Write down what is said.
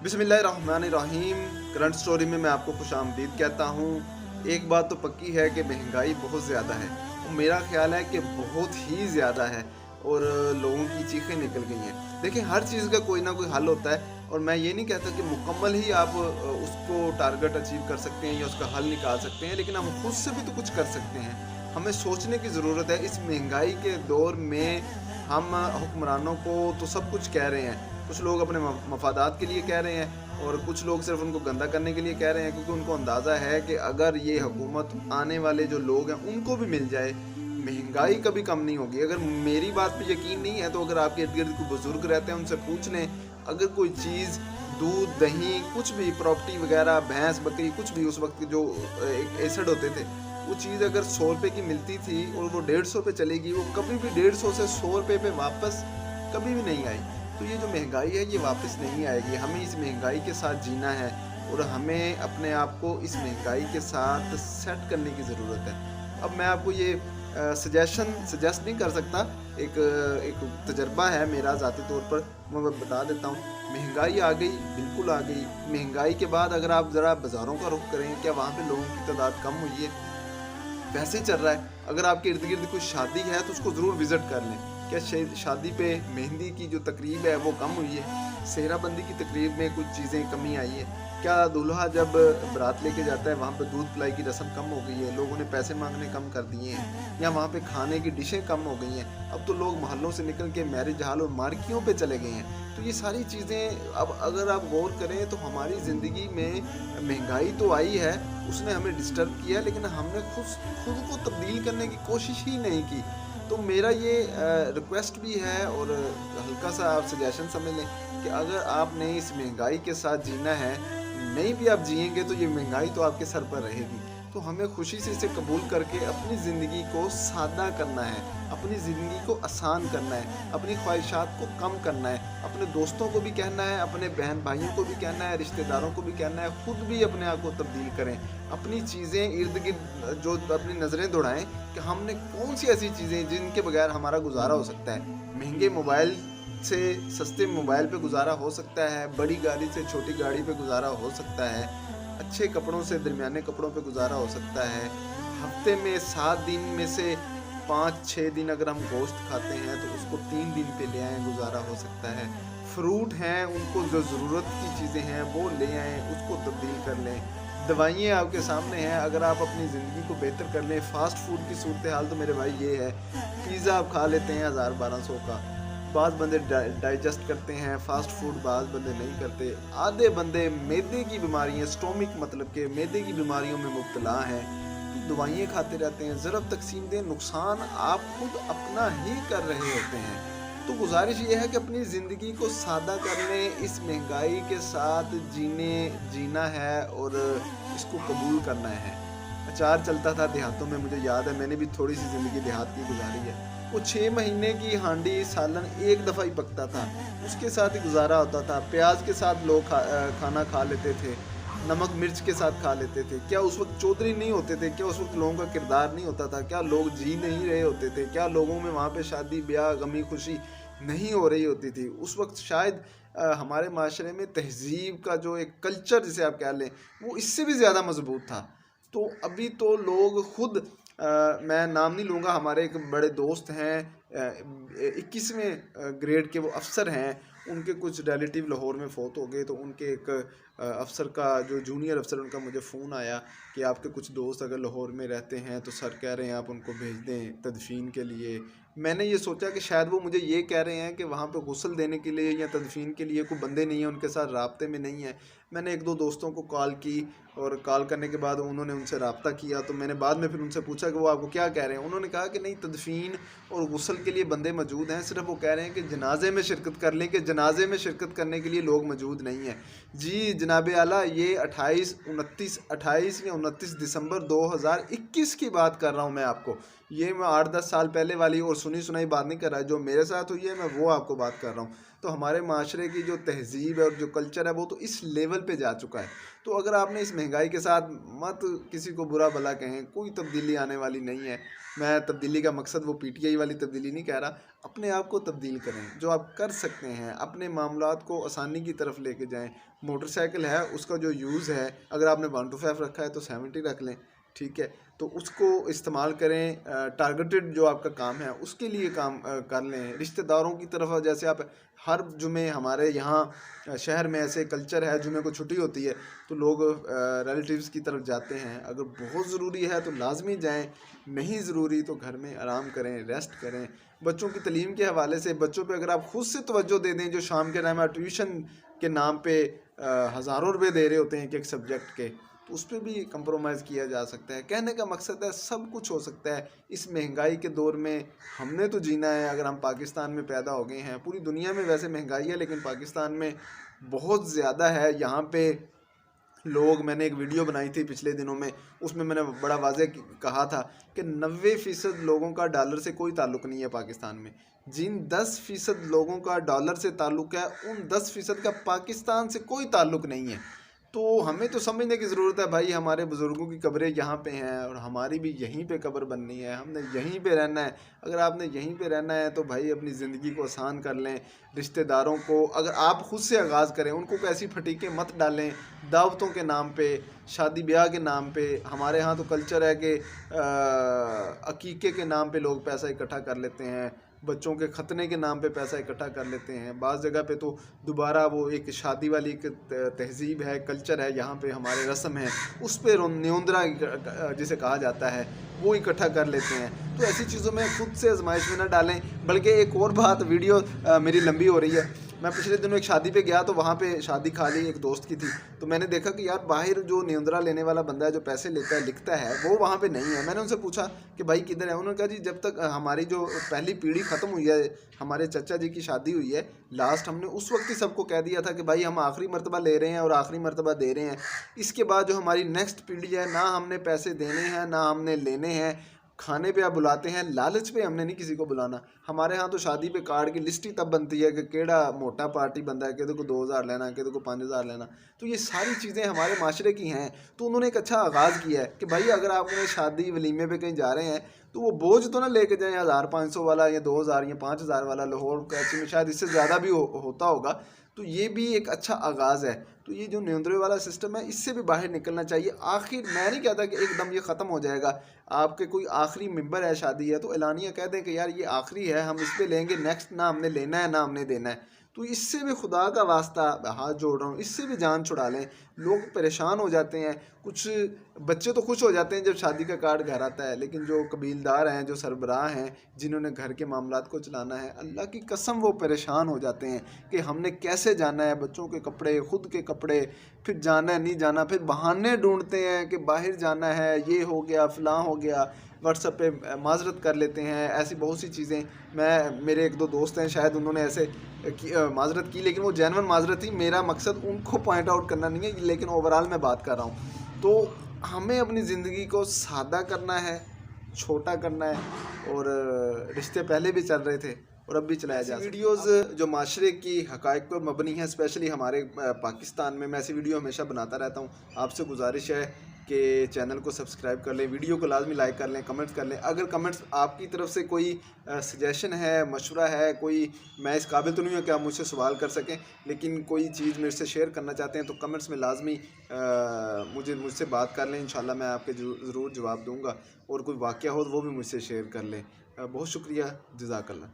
बिस्मिल्लाहिर्रहमानिर्रहीम। Current story में मैं आपको खुशामदीद कहता हूँ। एक बात तो पक्की है कि महंगाई बहुत ज़्यादा है। और मेरा ख़्याल है कि बहुत ही ज़्यादा है और लोगों की चीखें निकल गई हैं। देखिए, हर चीज़ का कोई ना कोई हल होता है और मैं ये नहीं कहता कि मुकम्मल ही आप उसको टारगेट अचीव कर सकते हैं या उसका हल निकाल सकते हैं, लेकिन हम खुद से भी तो कुछ कर सकते हैं। हमें सोचने की ज़रूरत है। इस महंगाई के दौर में हम हुक्मरानों को तो सब कुछ कह रहे हैं। कुछ लोग अपने मफादात के लिए कह रहे हैं और कुछ लोग सिर्फ उनको गंदा करने के लिए कह रहे हैं, क्योंकि उनको अंदाज़ा है कि अगर ये हुकूमत आने वाले जो लोग हैं उनको भी मिल जाए, महंगाई कभी कम नहीं होगी। अगर मेरी बात पे यकीन नहीं है तो अगर आपके इर्द गिर्द कोई बुजुर्ग रहते हैं उनसे पूछ लें। अगर कोई चीज़, दूध, दही, कुछ भी प्रॉपर्टी वगैरह, भैंस बकरी, कुछ भी उस वक्त जो एक एसिड होते थे, वो चीज़ अगर 100 रुपये की मिलती थी और वो 150 पे चलेगी, वो कभी भी 150 से 100 रुपये पे वापस कभी भी नहीं आई। तो ये जो महंगाई है ये वापस नहीं आएगी। हमें इस महंगाई के साथ जीना है और हमें अपने आप को इस महंगाई के साथ सेट करने की ज़रूरत है। अब मैं आपको ये सजेस्ट नहीं कर सकता। एक एक तजर्बा है मेरा ज़ाती तौर पर, मैं बता देता हूँ। महंगाई आ गई, बिल्कुल आ गई। महंगाई के बाद अगर आप ज़रा बाज़ारों का रुख करें, क्या वहाँ पे लोगों की तादाद कम हुई है? वैसे ही चल रहा है। अगर आपके इर्द गिर्द कोई शादी है तो उसको ज़रूर विज़िट कर लें। क्या शादी पे मेहंदी की जो तकरीब है वो कम हुई है? सेहराबंदी की तकरीब में कुछ चीज़ें कमी आई है? क्या दूल्हा जब बारात लेके जाता है वहाँ पे दूध पिलाई की रस्म कम हो गई है? लोगों ने पैसे मांगने कम कर दिए हैं? या वहाँ पे खाने की डिशें कम हो गई हैं? अब तो लोग मोहल्लों से निकल के मैरिज हॉल और मार्कियों पे चले गए हैं। तो ये सारी चीज़ें, अब अगर आप गौर करें तो हमारी ज़िंदगी में महंगाई तो आई है, उसने हमें डिस्टर्ब किया, लेकिन हमने खुद खुद को तब्दील करने की कोशिश ही नहीं की। तो मेरा ये रिक्वेस्ट भी है और हल्का सा आप सजेशन समझ लें कि अगर आपने इस महंगाई के साथ जीना है, नहीं भी आप जिएंगे तो ये महंगाई तो आपके सर पर रहेगी। तो हमें खुशी से इसे कबूल करके अपनी ज़िंदगी को सादा करना है, अपनी ज़िंदगी को आसान करना है, अपनी ख्वाहिशात को कम करना है, अपने दोस्तों को भी कहना है, अपने बहन भाइयों को भी कहना है, रिश्तेदारों को भी कहना है, खुद भी अपने आप को तब्दील करें। अपनी चीज़ें इर्द गिर्द जो अपनी नज़रें दौड़ाएं कि हमने कौन सी ऐसी चीज़ें जिनके बगैर हमारा गुजारा हो सकता है। महंगे मोबाइल से सस्ते मोबाइल पे गुजारा हो सकता है, बड़ी गाड़ी से छोटी गाड़ी पे गुजारा हो सकता है, अच्छे कपड़ों से दरमियाने कपड़ों पे गुजारा हो सकता है। हफ्ते में 7 दिन में से 5-6 दिन अगर हम गोश्त खाते हैं तो उसको 3 दिन पे ले आएँ, गुजारा हो सकता है। फ्रूट हैं, उनको जो ज़रूरत की चीज़ें हैं वो ले आएँ, उसको तब्दील कर लें। दवाइयाँ आपके सामने हैं, अगर आप अपनी ज़िंदगी को बेहतर कर लें। फ़ास्ट फूड की सूरत हाल तो मेरे भाई ये है, पिज़्ज़ा आप खा लेते हैं 1000-1200 का, बाज़ बंदे डाइजेस्ट करते हैं फ़ास्ट फूड, बाज़ बंदे नहीं करते। आधे बंदे मैदे की बीमारियाँ, स्टोमिक मतलब के मैदे की बीमारियों में मुब्तला हैं, तो दवाइयाँ खाते रहते हैं। ज़रब तकसीम दें, नुकसान आप खुद अपना ही कर रहे होते हैं। तो गुज़ारिश ये है कि अपनी ज़िंदगी को सादा कर लें, इस महंगाई के साथ जीना है और इसको कबूल करना है। अचार चलता था देहातों में, मुझे याद है, मैंने भी थोड़ी सी ज़िंदगी देहात की गुजारी है। वो 6 महीने की हांडी सालन एक दफ़ा ही पकता था, उसके साथ ही गुजारा होता था। प्याज के साथ लोग खाना खा लेते थे, नमक मिर्च के साथ खा लेते थे। क्या उस वक्त चौधरी नहीं होते थे? क्या उस वक्त लोगों का किरदार नहीं होता था? क्या लोग जी नहीं रहे होते थे? क्या लोगों में वहाँ पे शादी ब्याह, गमी खुशी नहीं हो रही होती थी? उस वक्त शायद हमारे माशरे में तहज़ीब का जो एक कल्चर जिसे आप कह लें, वो इससे भी ज़्यादा मजबूत था। तो अभी तो लोग खुद, मैं नाम नहीं लूँगा, हमारे एक बड़े दोस्त हैं, 21वें ग्रेड के वो अफ़सर हैं। उनके कुछ रिलेटिव लाहौर में फ़ौत हो गए, तो उनके एक अफ़सर का, जो जूनियर अफ़सर, उनका मुझे फ़ोन आया कि आपके कुछ दोस्त अगर लाहौर में रहते हैं तो सर कह रहे हैं आप उनको भेज दें तदफ़ीन के लिए। मैंने ये सोचा कि शायद वो मुझे ये कह रहे हैं कि वहाँ पे गुस्ल देने के लिए या तदफ़ीन के लिए कोई बंदे नहीं हैं, उनके साथ राब्ते में नहीं है। मैंने 1-2 दोस्तों को कॉल की और कॉल करने के बाद उन्होंने उनसे रब्ता किया, तो मैंने बाद में फिर उनसे पूछा कि वो आपको क्या कह रहे हैं। उन्होंने कहा कि नहीं, तदफ़ीन और गुस्ल के लिए बंदे मौजूद हैं, सिर्फ वो कह रहे हैं कि जनाजे में शिरकत कर लें, कि जनाजे में शिरकत करने के लिए लोग मौजूद नहीं हैं। जी जनाब आला, ये 28 या 29 दिसंबर 2021 की बात कर रहा हूँ मैं आपको। ये मैं 8-10 साल पहले वाली और सुनी सुनाई बात नहीं कर रहा। जो मेरे साथ हुई है मैं वो आपको बात कर रहा हूँ। तो हमारे माशरे की जो तहज़ीब है और जो कल्चर है वो तो इस लेवल पे जा चुका है। तो अगर आपने इस महंगाई के साथ मत किसी को बुरा भला कहें, कोई तब्दीली आने वाली नहीं है। मैं तब्दीली का मकसद वो पीटीआई वाली तब्दीली नहीं कह रहा। अपने आप को तब्दील करें, जो आप कर सकते हैं, अपने मामलात को आसानी की तरफ लेके जाएं। मोटरसाइकिल है, उसका जो यूज़ है, अगर आपने 1 to 5 रखा है तो 70 रख लें, ठीक है। तो उसको इस्तेमाल करें, टारगेटेड जो आपका काम है उसके लिए काम कर लें। रिश्तेदारों की तरफ जैसे आप हर जुमे, हमारे यहाँ शहर में ऐसे कल्चर है, जुमे को छुट्टी होती है तो लोग रिलेटिव्स की तरफ जाते हैं। अगर बहुत ज़रूरी है तो लाजमी जाएं, नहीं ज़रूरी तो घर में आराम करें, रेस्ट करें। बच्चों की तलीम के हवाले से बच्चों पे अगर आप खुद से तवज्जो दे दें, जो शाम के टाइम आप ट्यूशन के नाम पे हज़ारों रुपए दे रहे होते हैं एक सब्जेक्ट के, तो उस पर भी कंप्रोमाइज़ किया जा सकता है। कहने का मकसद है सब कुछ हो सकता है इस महंगाई के दौर में। हमने तो जीना है, अगर हम पाकिस्तान में पैदा हो गए हैं। पूरी दुनिया में वैसे महंगाई है लेकिन पाकिस्तान में बहुत ज़्यादा है। यहाँ पे लोग, मैंने एक वीडियो बनाई थी पिछले दिनों में, उसमें मैंने बड़ा वाज़ेह कहा था कि 90% लोगों का डॉलर से कोई ताल्लुक़ नहीं है पाकिस्तान में। जिन 10% लोगों का डॉलर से ताल्लुक़ है, उन 10% का पाकिस्तान से कोई ताल्लुक़ नहीं है। तो हमें तो समझने की ज़रूरत है भाई, हमारे बुज़ुर्गों की कब्रें यहाँ पे हैं और हमारी भी यहीं पे कब्र बननी है, हमने यहीं पे रहना है। अगर आपने यहीं पे रहना है तो भाई अपनी ज़िंदगी को आसान कर लें। रिश्तेदारों को अगर आप खुद से आगाज़ करें, उनको कैसी फटीके मत डालें दावतों के नाम पे, शादी ब्याह के नाम पे। हमारे यहाँ तो कल्चर है कि अकीक़े के नाम पे लोग पैसा इकट्ठा कर लेते हैं, बच्चों के खतने के नाम पे पैसा इकट्ठा कर लेते हैं। बाज़ जगह पे तो दोबारा वो एक शादी वाली एक तहज़ीब है, कल्चर है, यहाँ पे हमारे रस्म है, उस पर न्योंदरा जिसे कहा जाता है वो इकट्ठा कर लेते हैं। तो ऐसी चीज़ों में खुद से आजमाइश में न डालें। बल्कि एक और बात, वीडियो मेरी लंबी हो रही है। मैं पिछले दिनों एक शादी पे गया तो वहाँ पे शादी खाली एक दोस्त की थी, तो मैंने देखा कि यार बाहर जो न्योंदरा लेने वाला बंदा है, जो पैसे लेता है, लिखता है, वो वहाँ पे नहीं है। मैंने उनसे पूछा कि भाई किधर है? उन्होंने कहा जी जब तक हमारी जो पहली पीढ़ी ख़त्म हुई है, हमारे चचा जी की शादी हुई है लास्ट, हमने उस वक्त ही सबको कह दिया था कि भाई हम आखिरी मरतबा ले रहे हैं और आखिरी मरतबा दे रहे हैं। इसके बाद जो हमारी नेक्स्ट पीढ़ी है, ना हमने पैसे देने हैं ना हमने लेने हैं। खाने पे आप बुलाते हैं, लालच पे हमने नहीं किसी को बुलाना। हमारे यहाँ तो शादी पे कार्ड की लिस्ट ही तब बनती है कि केड़ा मोटा पार्टी बंदा है, किसी को 2000 लेना, किसी को 5000 लेना। तो ये सारी चीज़ें हमारे माशरे की हैं। तो उन्होंने एक अच्छा आगाज़ किया है कि भाई अगर आप अपने शादी वलीमे पे कहीं जा रहे हैं तो वो बोझ तो ना लेके जाएं 1500 वाला या 2000 या 5000 वाला। लाहौर कराची में शायद इससे ज़्यादा भी होता होगा। तो ये भी एक अच्छा आगाज़ है। तो ये जो न्योंदरे वाला सिस्टम है, इससे भी बाहर निकलना चाहिए। आखिर मैं नहीं कहता कि एकदम ये ख़त्म हो जाएगा। आपके कोई आखिरी मेंबर है, शादी है, तो एलानिया कह दें कि यार ये आखिरी है, हम इस पे लेंगे, नेक्स्ट ना हमने लेना है ना हमने देना है। तो इससे भी खुदा का वास्ता हाथ जोड़ रहा हूँ, इससे भी जान छुड़ा लें। लोग परेशान हो जाते हैं, कुछ बच्चे तो खुश हो जाते हैं जब शादी का कार्ड घर आता है, लेकिन जो कबीलदार हैं, जो सरबराह हैं, जिन्होंने घर के मामलात को चलाना है, अल्लाह की कसम वो परेशान हो जाते हैं कि हमने कैसे जाना है। बच्चों के कपड़े, ख़ुद के कपड़े, फिर जाना है नहीं जाना, फिर बहाने ढूंढते हैं कि बाहर जाना है, ये हो गया, फ़लाँ हो गया, व्हाट्सएप पे माजरत कर लेते हैं। ऐसी बहुत सी चीज़ें, मेरे एक दो दोस्त हैं, शायद उन्होंने ऐसे माजरत की, लेकिन वो जेन्युइन माजरत थी। मेरा मकसद उनको पॉइंट आउट करना नहीं है, लेकिन ओवरऑल मैं बात कर रहा हूँ। तो हमें अपनी ज़िंदगी को सादा करना है, छोटा करना है। और रिश्ते पहले भी चल रहे थे और अब भी चलाया जा सकता है। वीडियोज़ जो माशरे की हक़ाइक़ पर मबनी है, स्पेशली हमारे पाकिस्तान में, मैं ऐसी वीडियो हमेशा बनाता रहता हूँ। आपसे गुजारिश है कि चैनल को सब्सक्राइब कर लें, वीडियो को लाजमी लाइक कर लें, कमेंट्स कर लें। अगर कमेंट्स आपकी तरफ से कोई सजेशन है, मशवरा है, कोई, मैं इस काबिल तो नहीं हूँ कि आप मुझसे सवाल कर सकें, लेकिन कोई चीज़ मेरे से शेयर करना चाहते हैं तो कमेंट्स में लाजमी मुझसे बात कर लें। इंशाल्लाह मैं आपके ज़रूर जवाब दूँगा। और कोई वाक़या हो तो वो भी मुझसे शेयर कर लें। बहुत शुक्रिया, जज़ाकल्लाह।